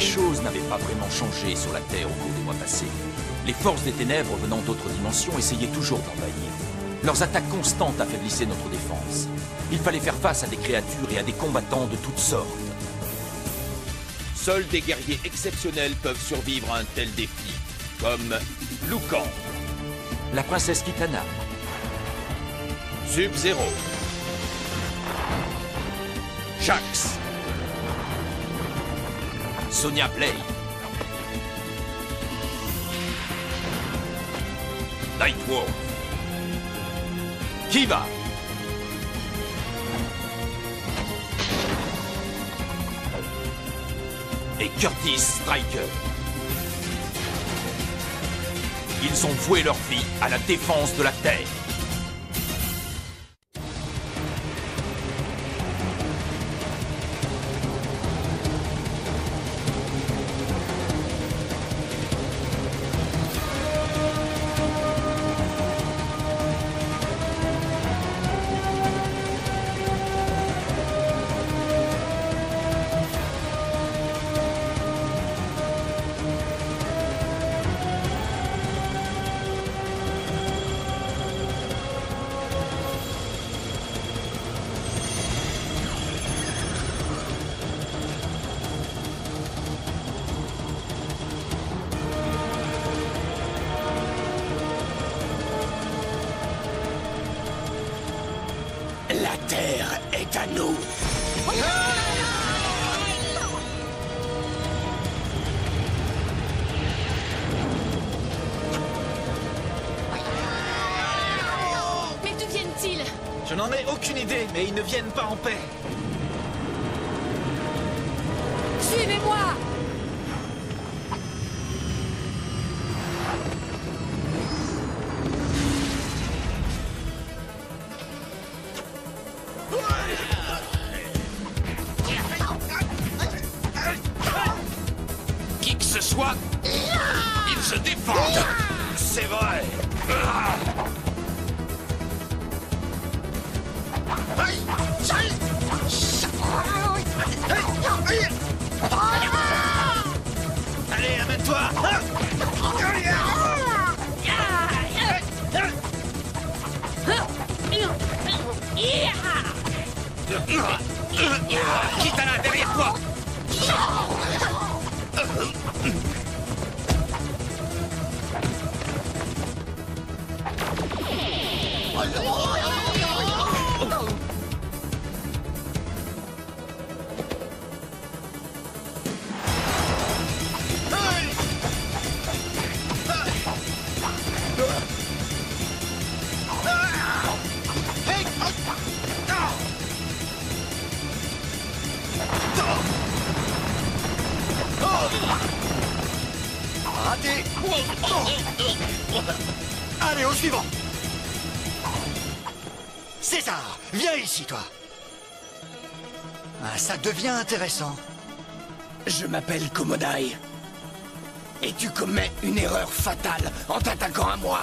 choses n'avaient pas vraiment changé sur la Terre au cours des mois passés. Les forces des ténèbres venant d'autres dimensions essayaient toujours d'envahir. Leurs attaques constantes affaiblissaient notre défense. Il fallait faire face à des créatures et à des combattants de toutes sortes. Seuls des guerriers exceptionnels peuvent survivre à un tel défi, comme Liu Kang, la princesse Kitana, Sub-Zero, Jax, Sonya Blade, Nightwolf, Kiva, et Curtis Striker. Ils ont voué leur vie à la défense de la Terre. La Terre est à nous. Mais d'où viennent-ils? Je n'en ai aucune idée, mais ils ne viennent pas en paix. Suivez-moi! Qui que ce soit, ils se défendent. C'est vrai. Allez, amène-toi. Kitana, derrière toi. Raté. Allez, au suivant. César, viens ici, toi. Ah, ça devient intéressant. Je m'appelle Komodai. Et tu commets une erreur fatale en t'attaquant à moi.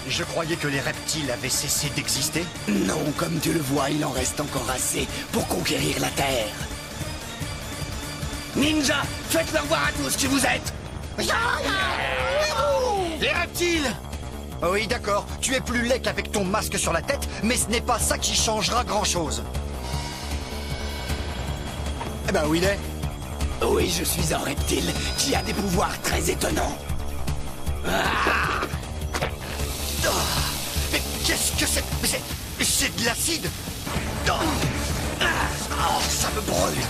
Je croyais que les reptiles avaient cessé d'exister. Non, comme tu le vois, il en reste encore assez pour conquérir la Terre. Ninja, faites-leur voir à tous qui vous êtes. Les reptiles! Oui, d'accord, tu es plus laid qu'avec ton masque sur la tête, mais ce n'est pas ça qui changera grand-chose. Eh ben, où il est? Oui, je suis un reptile qui a des pouvoirs très étonnants. Ah! Oh, mais qu'est-ce que c'est? C'est de l'acide? Oh, oh, ça me brûle.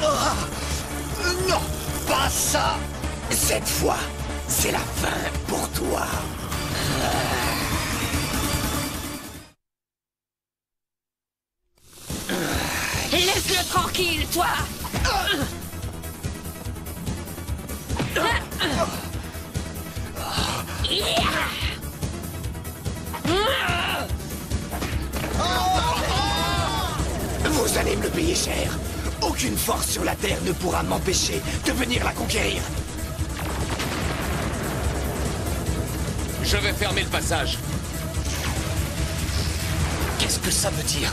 Oh, non, pas ça. Cette fois, c'est la fin pour toi. Laisse-le tranquille, toi! Vous allez me le payer cher. Aucune force sur la Terre ne pourra m'empêcher de venir la conquérir. Je vais fermer le passage. Qu'est-ce que ça veut dire?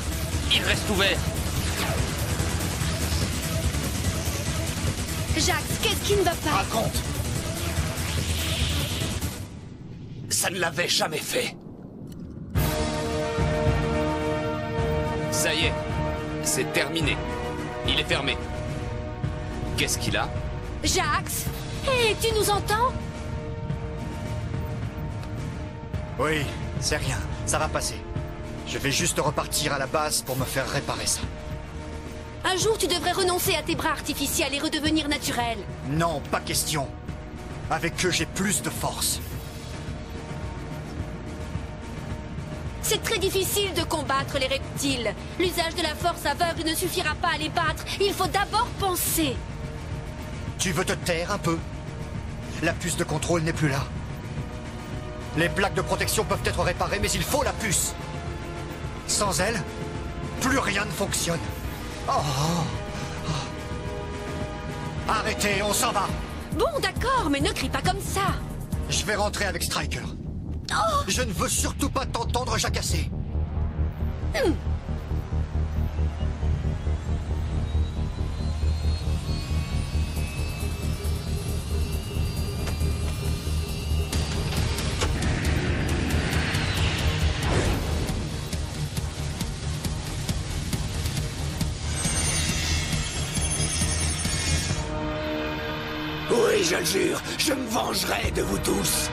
Il reste ouvert. Jax, qu'est-ce qui ne va pas? Raconte. Ça ne l'avait jamais fait. Ça y est, c'est terminé. Il est fermé. Qu'est-ce qu'il a? Jax? Hé, tu nous entends? Oui, c'est rien. Ça va passer. Je vais juste repartir à la base pour me faire réparer ça. Un jour, tu devrais renoncer à tes bras artificiels et redevenir naturel. Non, pas question. Avec eux, j'ai plus de force. C'est très difficile de combattre les reptiles. L'usage de la force aveugle ne suffira pas à les battre. Il faut d'abord penser. Tu veux te taire un peu? La puce de contrôle n'est plus là. Les plaques de protection peuvent être réparées, mais il faut la puce. Sans elle, plus rien ne fonctionne. Oh. Arrêtez, on s'en va. Bon, d'accord, mais ne crie pas comme ça. Je vais rentrer avec Stryker. Je ne veux surtout pas t'entendre jacasser. Oui, je le jure, je me vengerai de vous tous.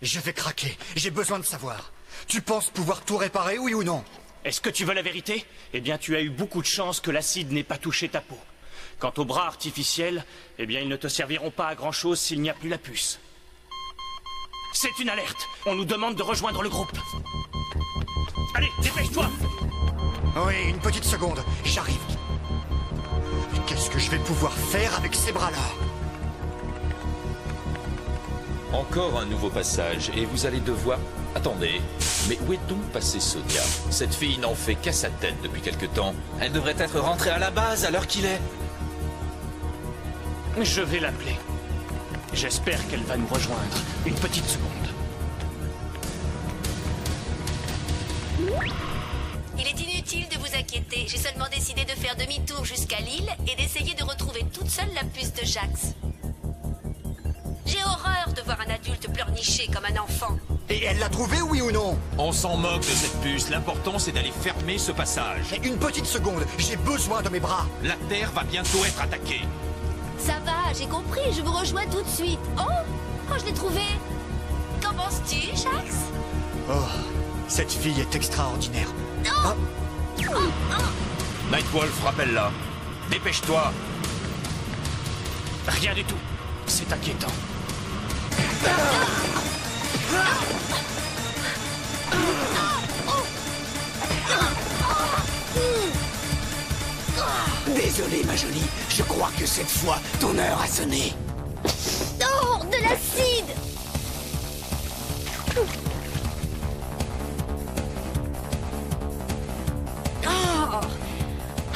Je vais craquer. J'ai besoin de savoir. Tu penses pouvoir tout réparer, oui ou non? Est-ce que tu veux la vérité? Eh bien, tu as eu beaucoup de chance que l'acide n'ait pas touché ta peau. Quant aux bras artificiels, eh bien, ils ne te serviront pas à grand-chose s'il n'y a plus la puce. C'est une alerte. On nous demande de rejoindre le groupe. Allez, dépêche-toi! Oui, une petite seconde. J'arrive. Mais qu'est-ce que je vais pouvoir faire avec ces bras-là? Encore un nouveau passage, et vous allez devoir... Attendez, mais où est donc passée Sonia? Cette fille n'en fait qu'à sa tête depuis quelque temps. Elle devrait être rentrée à la base à l'heure qu'il est. Je vais l'appeler. J'espère qu'elle va nous rejoindre. Une petite seconde. Il est inutile de vous inquiéter. J'ai seulement décidé de faire demi-tour jusqu'à l'île et d'essayer de retrouver toute seule la puce de Jax. J'ai horreur de voir un adulte pleurnicher comme un enfant. Et elle l'a trouvé, oui ou non? On s'en moque de cette puce. L'important, c'est d'aller fermer ce passage. Et une petite seconde. J'ai besoin de mes bras. La Terre va bientôt être attaquée. Ça va, j'ai compris, je vous rejoins tout de suite. Oh, je l'ai trouvé. Qu'en penses-tu, Jax? Oh, cette fille est extraordinaire. Ah, Nightwolf, rappelle-la. Dépêche-toi. Rien du tout. C'est inquiétant. Désolé, ma jolie. Je crois que cette fois, ton heure a sonné. Oh, de l'acide!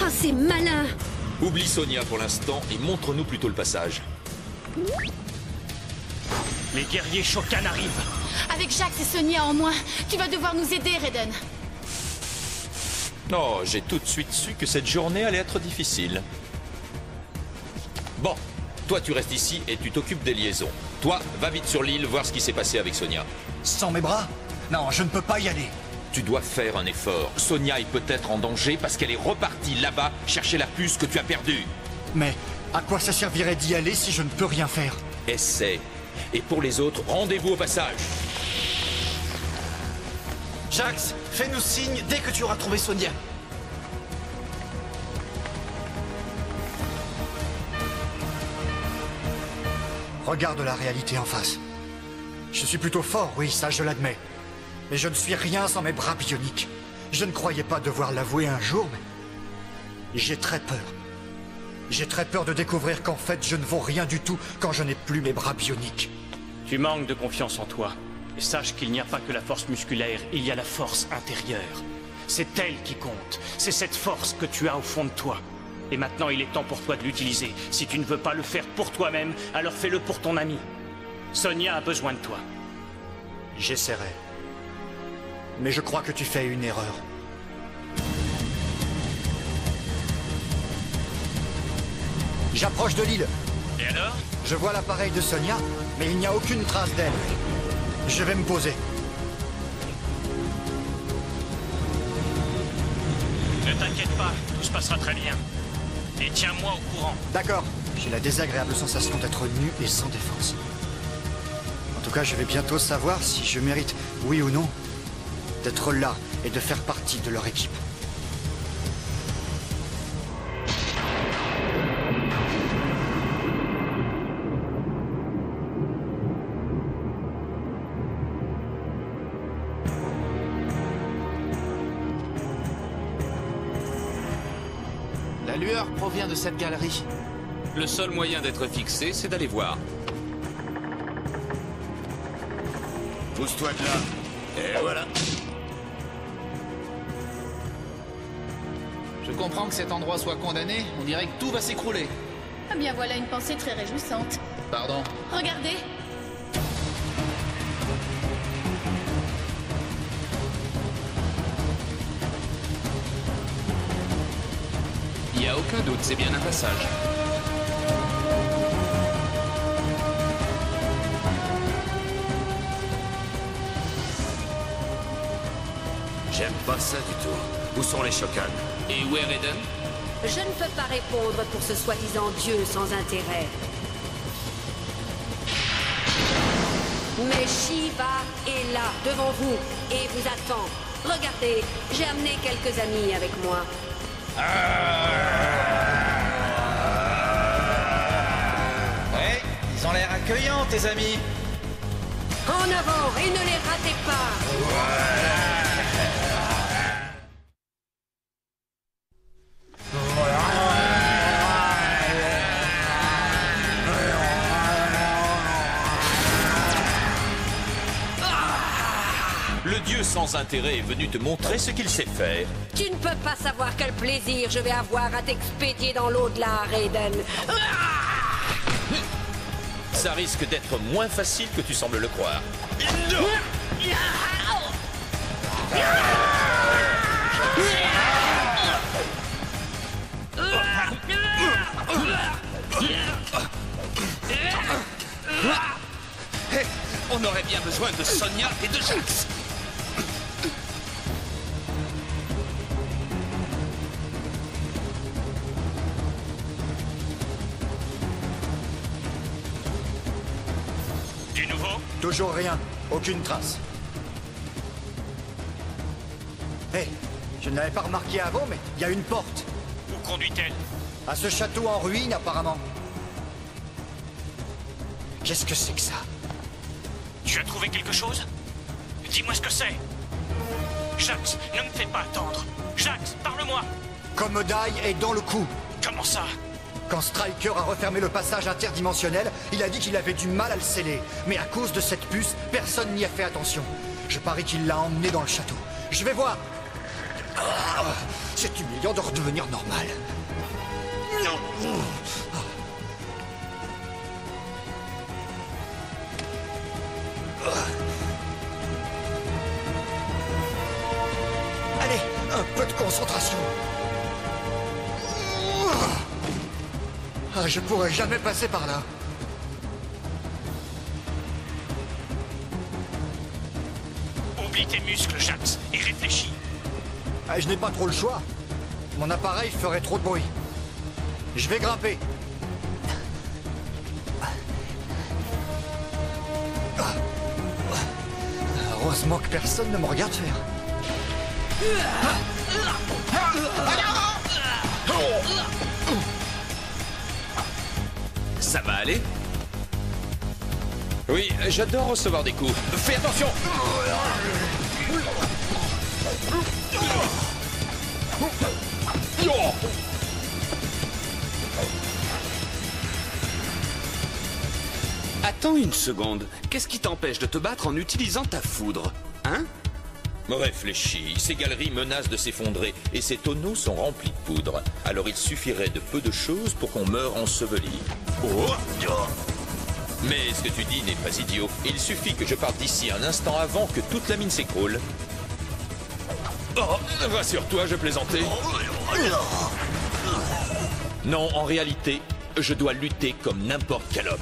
Oh, c'est malin! Oublie Sonia pour l'instant et montre-nous plutôt le passage. Les guerriers Shokan arrivent. Avec Jax et Sonia en moins, tu vas devoir nous aider, Raiden. Non, j'ai tout de suite su que cette journée allait être difficile. Bon, toi tu restes ici et tu t'occupes des liaisons. Toi, va vite sur l'île voir ce qui s'est passé avec Sonia. sans mes bras? Non, je ne peux pas y aller. Tu dois faire un effort. Sonia est peut-être en danger parce qu'elle est repartie là-bas chercher la puce que tu as perdue. Mais à quoi ça servirait d'y aller si je ne peux rien faire? Essaie. Et pour les autres, rendez-vous au passage. Jax, fais-nous signe dès que tu auras trouvé Sonia. Regarde la réalité en face. Je suis plutôt fort, oui, ça je l'admets. Mais je ne suis rien sans mes bras bioniques. Je ne croyais pas devoir l'avouer un jour, mais j'ai très peur. J'ai très peur de découvrir qu'en fait je ne vaux rien du tout quand je n'ai plus mes bras bioniques. Tu manques de confiance en toi. Et sache qu'il n'y a pas que la force musculaire, il y a la force intérieure. C'est elle qui compte. C'est cette force que tu as au fond de toi. Et maintenant, il est temps pour toi de l'utiliser. Si tu ne veux pas le faire pour toi-même, alors fais-le pour ton ami. Sonia a besoin de toi. J'essaierai. Mais je crois que tu fais une erreur. J'approche de l'île. Et alors? Je vois l'appareil de Sonia, mais il n'y a aucune trace d'elle. Je vais me poser. Ne t'inquiète pas, tout se passera très bien. Et tiens-moi au courant. D'accord. J'ai la désagréable sensation d'être nu et sans défense. En tout cas, je vais bientôt savoir si je mérite, oui ou non, d'être là et de faire partie de leur équipe. La lueur provient de cette galerie. Le seul moyen d'être fixé, c'est d'aller voir. Pousse-toi de là. Et voilà. Je comprends que cet endroit soit condamné. On dirait que tout va s'écrouler. Ah bien voilà une pensée très réjouissante. Pardon. Regardez. Il n'y a aucun doute, c'est bien un passage. J'aime pas ça du tout. Où sont les Shokan? Et où est Raiden? Je ne peux pas répondre pour ce soi-disant dieu sans intérêt. Mais Shiva est là, devant vous, et vous attend. Regardez, j'ai amené quelques amis avec moi. Ouais, ils ont l'air accueillants, tes amis. En avant, et ne les ratez pas. Le dieu sans intérêt est venu te montrer ce qu'il sait faire. Tu ne peux pas savoir quel plaisir je vais avoir à t'expédier dans l'au-delà, Raiden. Ça risque d'être moins facile que tu sembles le croire. Hé, on aurait bien besoin de Sonia et de Jax. Du nouveau? Toujours rien. Aucune trace. Hé, je ne l'avais pas remarqué avant, mais il y a une porte. Où conduit-elle? À ce château en ruine, apparemment. Qu'est-ce que c'est que ça? Tu as trouvé quelque chose? Dis-moi ce que c'est. Jax, ne me fais pas attendre. Jax, parle-moi. Komodai est dans le coup. Comment ça? Quand Stryker a refermé le passage interdimensionnel, il a dit qu'il avait du mal à le sceller. Mais à cause de cette puce, personne n'y a fait attention. Je parie qu'il l'a emmené dans le château. Je vais voir. Ah, c'est humiliant de redevenir normal. Allez, un peu de concentration. Ah, je pourrais jamais passer par là. Oublie tes muscles, Jax, et réfléchis. Ah, je n'ai pas trop le choix. Mon appareil ferait trop de bruit. Je vais grimper. Heureusement que personne ne me regarde faire. Ça va aller? Oui, j'adore recevoir des coups. Fais attention! Attends une seconde. Qu'est-ce qui t'empêche de te battre en utilisant ta foudre? Hein? Réfléchis, ces galeries menacent de s'effondrer et ces tonneaux sont remplis de poudre. Alors il suffirait de peu de choses pour qu'on meure enseveli. Mais ce que tu dis n'est pas idiot. Il suffit que je parte d'ici un instant avant que toute la mine s'écroule. Oh, rassure-toi, je plaisantais. Non, en réalité, Je dois lutter comme n'importe quel homme.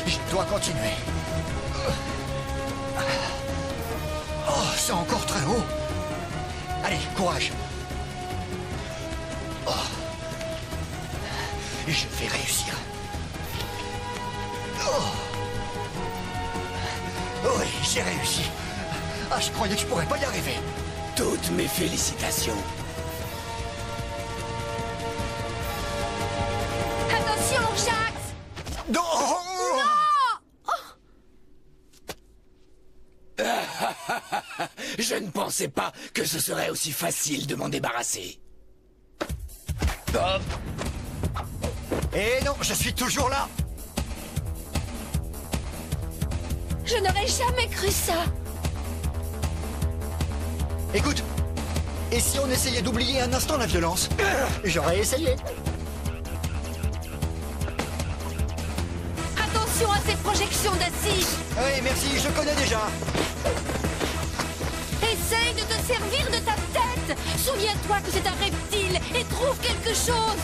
Je dois continuer. Oh, c'est encore très haut. Allez, courage. Oh. Je vais réussir. Oh. Oui, j'ai réussi. Ah, je croyais que je pourrais pas y arriver. Toutes mes félicitations. Attention, Jax! Non. Je ne pensais pas que ce serait aussi facile de m'en débarrasser. Hop. Et non, je suis toujours là. Je n'aurais jamais cru ça. Écoute, et si on essayait d'oublier un instant la violence? J'aurais essayé. Attention à ces projections d'acide. Oui, merci, je connais déjà. Essaye de te servir de ta tête. Souviens-toi que c'est un reptile et trouve quelque chose.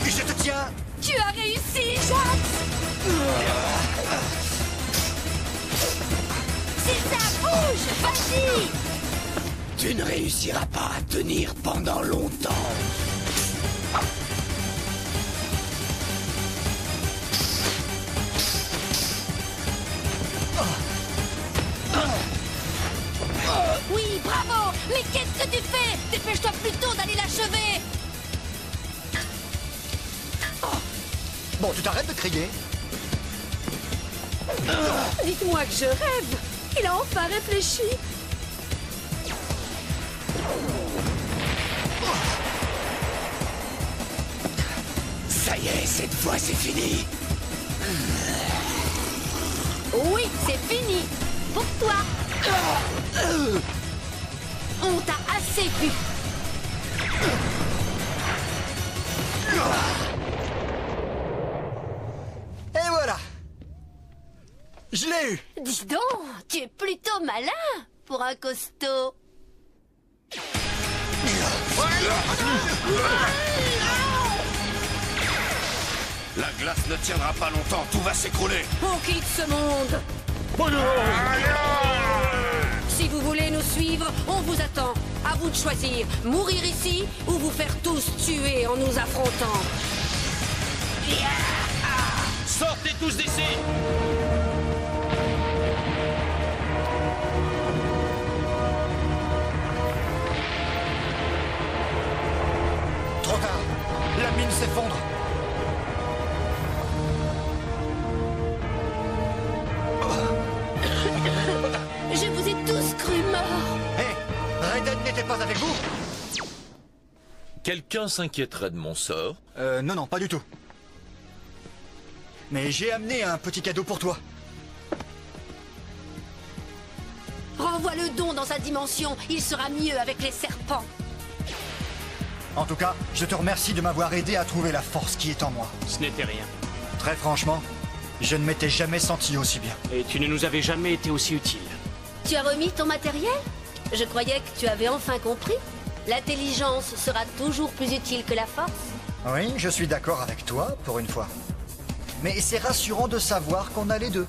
Je te tiens. Tu as réussi, Jax. Si ça bouge, vas-y. Tu ne réussiras pas à tenir pendant longtemps. Oui, bravo. Mais qu'est-ce que tu fais? Dépêche-toi plutôt d'aller l'achever. Bon, tu t'arrêtes de crier. Dites-moi que je rêve. Il a enfin réfléchi. Ça y est, cette fois c'est fini. Oui, c'est fini. Pour toi. On t'a assez vu. Et voilà. Je l'ai eu. Dis donc, tu es plutôt malin pour un costaud. La glace ne tiendra pas longtemps, tout va s'écrouler. On quitte ce monde. Si vous voulez nous suivre, on vous attend. À vous de choisir, mourir ici ou vous faire tous tuer en nous affrontant. Sortez tous d'ici! Trop tard. La mine s'effondre. Je vous ai tous cru morts. Hé, Raiden n'était pas avec vous? Quelqu'un s'inquiéterait de mon sort? Non, pas du tout. Mais j'ai amené un petit cadeau pour toi. Renvoie le don dans sa dimension. Il sera mieux avec les serpents. En tout cas, je te remercie de m'avoir aidé à trouver la force qui est en moi. Ce n'était rien. Très franchement, je ne m'étais jamais senti aussi bien. Et tu ne nous avais jamais été aussi utile. Tu as remis ton matériel? Je croyais que tu avais enfin compris. L'intelligence sera toujours plus utile que la force. Oui, je suis d'accord avec toi, pour une fois. Mais c'est rassurant de savoir qu'on a les deux.